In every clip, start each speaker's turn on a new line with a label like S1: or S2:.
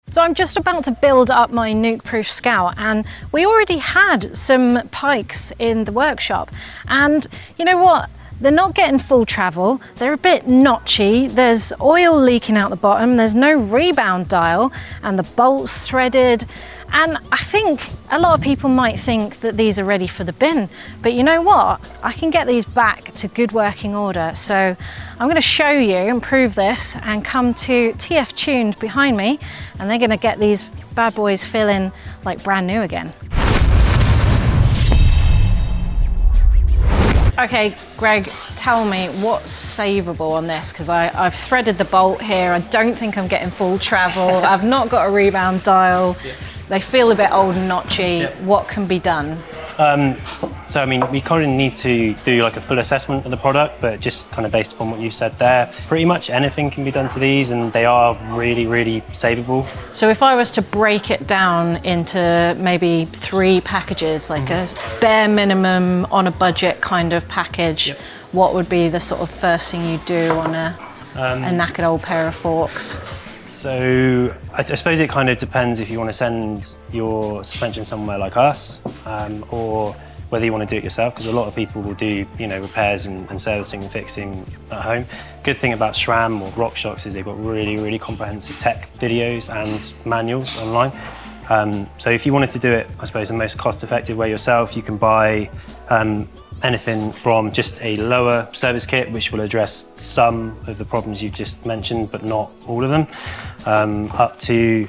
S1: So I'm just about to build up my Nukeproof Scout, and we already had some pikes in the workshop, and you know what? They're not getting full travel, they're a bit notchy, there's oil leaking out the bottom, there's no rebound dial, and the bolt's threaded. And I think a lot of people might think that these are ready for the bin, but you know what? I can get these back to good working order. So I'm going to show you and prove this and come to TF Tuned behind me, and they're going to get these bad boys feeling like brand new again. Okay, Greg, tell me what's savable on this, because I've threaded the bolt here. I don't think I'm getting full travel. I've not got a rebound dial. Yep. They feel a bit old and notchy. Yep. What can be done?
S2: So I mean, we kind of need to do like a full assessment of the product, but just kind of based upon what you said there, pretty much anything can be done to these, and they are really, really savable.
S1: So if I was to break it down into maybe 3 packages, like a bare minimum on a budget kind of package, yep, what would be the sort of first thing you do on a knackered old pair of forks?
S2: So I suppose it kind of depends if you want to send your suspension somewhere like us, or whether you want to do it yourself, because a lot of people will do, you know, repairs and servicing and fixing at home. Good thing about SRAM or Rockshox is they've got really, really comprehensive tech videos and manuals online. So if you wanted to do it, I suppose, the most cost-effective way yourself, you can buy anything from just a lower service kit, which will address some of the problems you've just mentioned, but not all of them, up to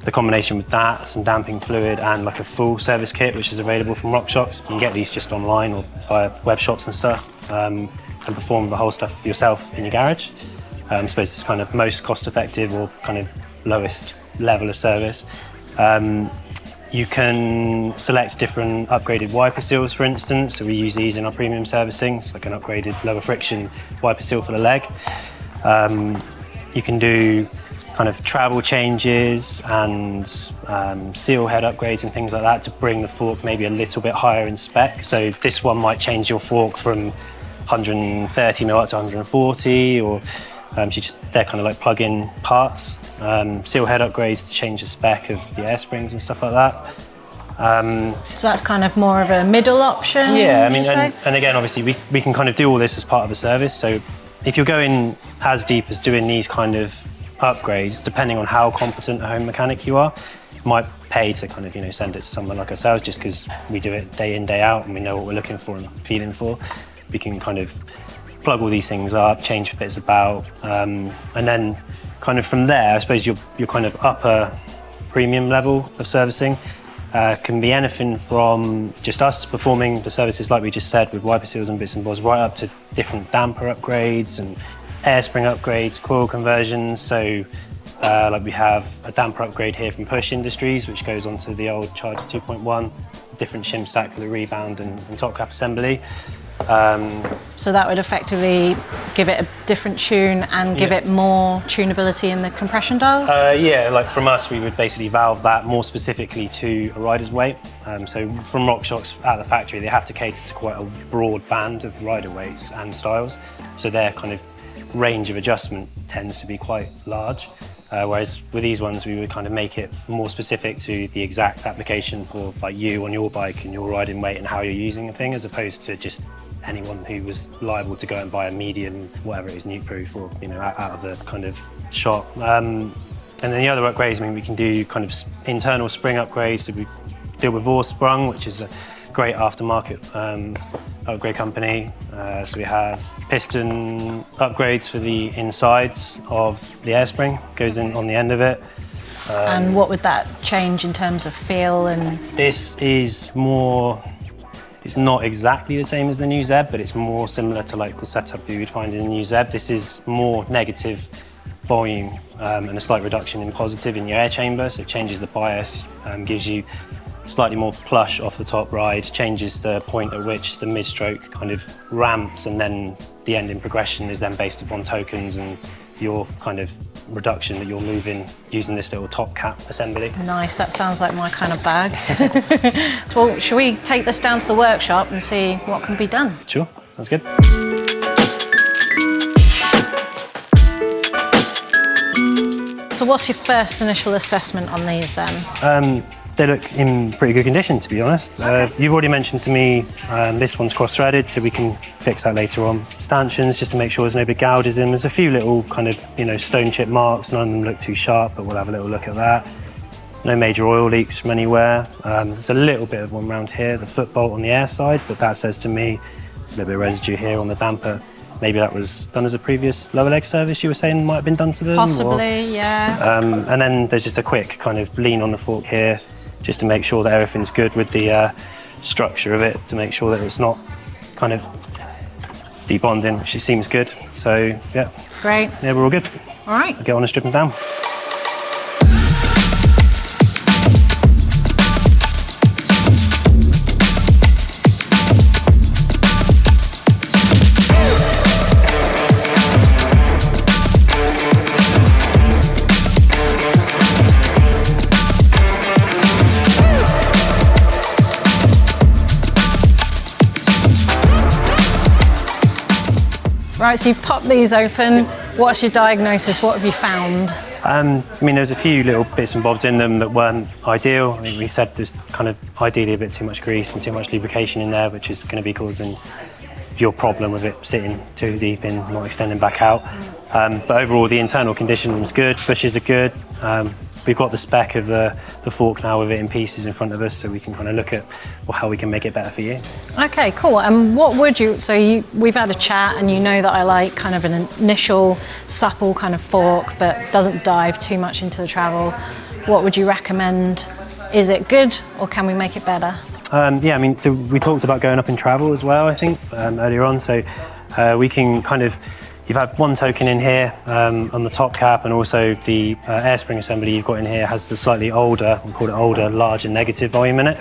S2: the combination with that, some damping fluid, and like a full service kit, which is available from Rockshox. You can get these just online or via web shops and stuff, and perform the whole stuff yourself in your garage. I suppose it's kind of most cost-effective or kind of lowest level of service. You can select different upgraded wiper seals, for instance. So we use these in our premium servicing. It's like an upgraded lower friction wiper seal for the leg. You can do kind of travel changes and seal head upgrades and things like that to bring the fork maybe a little bit higher in spec. So this one might change your fork from 130mm up to 140, or they're kind of like plug-in parts. Seal head upgrades to change the spec of the air springs and stuff like that.
S1: So that's kind of more of a middle option?
S2: Yeah, I mean, and again, obviously we can kind of do all this as part of a service. So if you're going as deep as doing these kind of upgrades, depending on how competent a home mechanic you are, it might pay to kind of, you know, send it to someone like ourselves, just because we do it day in, day out, and we know what we're looking for and feeling for. We can kind of plug all these things up, change bits about, and then kind of from there, I suppose your kind of upper premium level of servicing can be anything from just us performing the services like we just said with wiper seals and bits and bobs, right up to different damper upgrades and air spring upgrades, coil conversions. So like we have a damper upgrade here from Push Industries, which goes onto the old Charger 2.1, different shim stack for the rebound and top cap assembly.
S1: So that would effectively give it a different tune and give it more tunability in the compression dials?
S2: Yeah, like from us, we would basically valve that more specifically to a rider's weight. So from Rockshox at the factory, they have to cater to quite a broad band of rider weights and styles. So their kind of range of adjustment tends to be quite large. Whereas with these ones, we would kind of make it more specific to the exact application for like you on your bike and your riding weight and how you're using the thing, as opposed to just anyone who was liable to go and buy a medium, whatever it is, Nukeproof, or, you know, out of the kind of shop. And then the other upgrades, I mean, we can do kind of internal spring upgrades. So we deal with Vorsprung, which is a great aftermarket upgrade company. So we have piston upgrades for the insides of the air spring, goes in on the end of it.
S1: And what would that change in terms of feel? And
S2: this is more, it's not exactly the same as the new Zeb, but it's more similar to like the setup you would find in the new Zeb. This is more negative volume and a slight reduction in positive in your air chamber, so it changes the bias, gives you slightly more plush off the top ride, changes the point at which the mid-stroke kind of ramps, and then the ending progression is then based upon tokens and your kind of reduction that you're moving using this little top cap assembly.
S1: Nice, that sounds like my kind of bag. Well, should we take this down to the workshop and see what can be done?
S2: Sure, sounds good.
S1: So what's your first initial assessment on these then?
S2: They look in pretty good condition, to be honest. You've already mentioned to me this one's cross-threaded, so we can fix that later on. Stanchions, just to make sure there's no big gouges in. There's a few little kind of, stone chip marks. None of them look too sharp, but we'll have a little look at that. No major oil leaks from anywhere. There's a little bit of one round here, the foot bolt on the air side, but that says to me there's a little bit of residue here on the damper. Maybe that was done as a previous lower leg service you were saying might have been done to them?
S1: Possibly, yeah.
S2: And then there's just a quick kind of lean on the fork here, just to make sure that everything's good with the structure of it, to make sure that it's not kind of debonding, which seems good. So, yeah.
S1: Great.
S2: Yeah, we're all good.
S1: All right.
S2: I'll get on and strip them down.
S1: Right, so you've popped these open. What's your diagnosis? What have you found?
S2: There's a few little bits and bobs in them that weren't ideal. I mean, we said there's kind of ideally a bit too much grease and too much lubrication in there, which is going to be causing your problem with it sitting too deep in, not extending back out. But overall, the internal condition is good. Bushes are good. We've got the spec of the fork now with it in pieces in front of us, so we can kind of look at how we can make it better for you.
S1: Okay, cool. And what would you, we've had a chat and you know that I like kind of an initial supple kind of fork, but doesn't dive too much into the travel. What would you recommend? Is it good or can we make it better?
S2: So we talked about going up in travel as well, I think, earlier on. So we can kind of, you've had one token in here on the top cap, and also the air spring assembly you've got in here has the slightly older, we'll call it older, larger negative volume in it.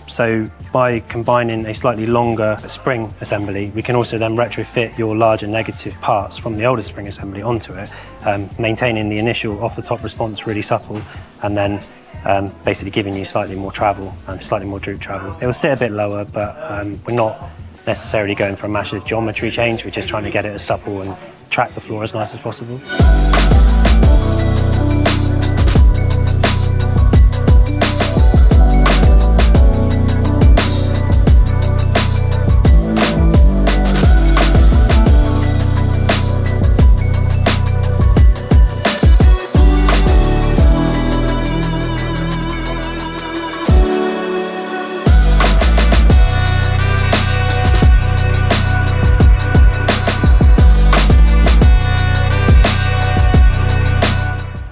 S2: So by combining a slightly longer spring assembly, we can also then retrofit your larger negative parts from the older spring assembly onto it, maintaining the initial off-the-top response really supple, and then basically giving you slightly more travel, slightly more droop travel. It will sit a bit lower, but we're not necessarily going for a massive geometry change. We're just trying to get it as supple and track the floor as nice as possible.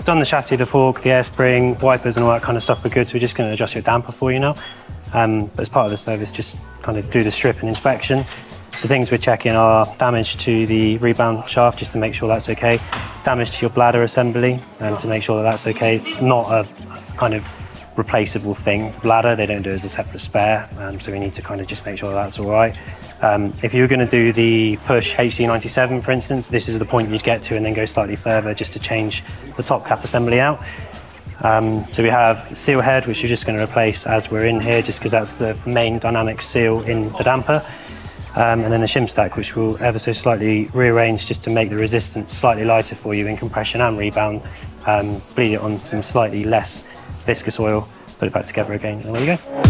S2: Done the chassis, the fork, the air spring, wipers and all that kind of stuff we're good, so we're just going to adjust your damper for you now. But as part of the service, just kind of do the strip and inspection. So things we're checking are damage to the rebound shaft, just to make sure that's okay, damage to your bladder assembly, to make sure that that's okay. It's not a kind of replaceable thing. Bladder, they don't do it as a separate spare, so we need to kind of just make sure that's all right. If you were going to do the push HC97, for instance, this is the point you'd get to and then go slightly further just to change the top cap assembly out. So we have seal head, which you're just going to replace as we're in here, just because that's the main dynamic seal in the damper. And then the shim stack, which we'll ever so slightly rearrange just to make the resistance slightly lighter for you in compression and rebound. Bleed it on some slightly less viscous oil, put it back together again, and there you go.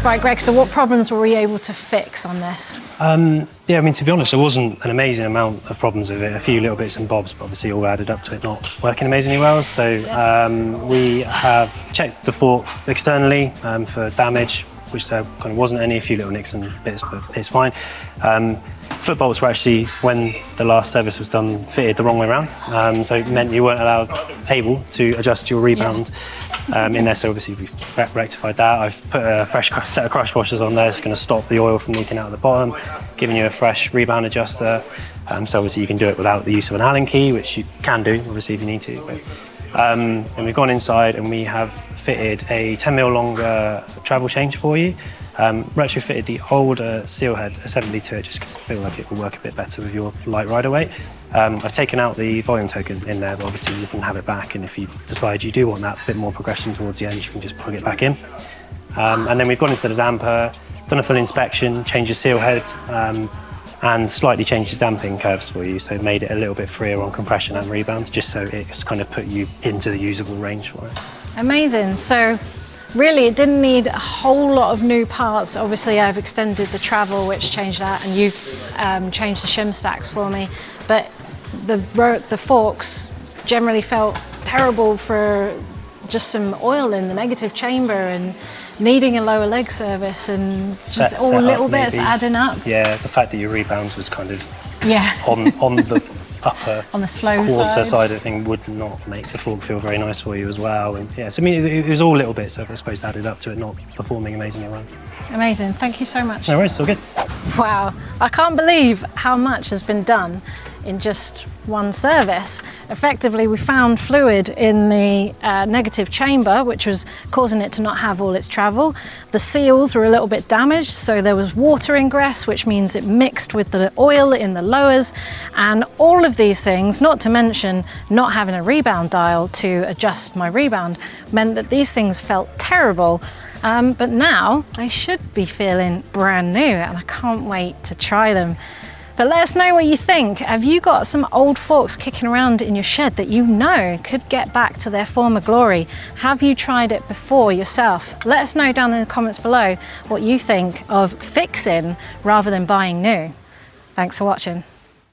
S1: Right, Greg, so what problems were we able to fix on this?
S2: To be honest, there wasn't an amazing amount of problems with it. A few little bits and bobs, but obviously all added up to it not working amazingly well. So we have checked the fork externally for damage, which there kind of wasn't any, a few little nicks and bits, but it's fine. Foot bolts were actually, when the last service was done, fitted the wrong way around. So it meant you weren't able to adjust your rebound in there. So obviously we've rectified that. I've put a fresh set of crush washers on there. It's going to stop the oil from leaking out of the bottom, giving you a fresh rebound adjuster. So obviously you can do it without the use of an Allen key, which you can do, obviously, if you need to. But, and we've gone inside and we have fitted a 10mm longer travel change for you. retrofitted the older seal head assembly to it just because I feel like it will work a bit better with your light rider weight. I've taken out the volume token in there, but obviously you can have it back, and if you decide you do want that bit more progression towards the end, you can just plug it back in. And then we've gone into the damper, done a full inspection, changed the seal head, and slightly changed the damping curves for you, so made it a little bit freer on compression and rebounds, just so it's kind of put you into the usable range for it.
S1: Amazing. So really it didn't need a whole lot of new parts. Obviously I've extended the travel, which changed that, and you've changed the shim stacks for me, but the forks generally felt terrible for just some oil in the negative chamber and needing a lower leg service, and just all little bits adding up.
S2: Yeah, the fact that your rebounds was kind of on the upper
S1: on the slow
S2: quarter side of the thing would not make the fork feel very nice for you as well. And yeah, so I mean, it was all little bits that I suppose added up to it not performing amazingly well.
S1: Amazing, thank you so much.
S2: No worries, it's all good.
S1: Wow, I can't believe how much has been done in just one service. Effectively, we found fluid in the negative chamber, which was causing it to not have all its travel. The seals were a little bit damaged, so there was water ingress, which means it mixed with the oil in the lowers. And all of these things, not to mention not having a rebound dial to adjust my rebound, meant that these things felt terrible. But now they should be feeling brand new, and I can't wait to try them. But let us know what you think. Have you got some old forks kicking around in your shed that you know could get back to their former glory? Have you tried it before yourself? Let us know down in the comments below what you think of fixing rather than buying new. Thanks for watching.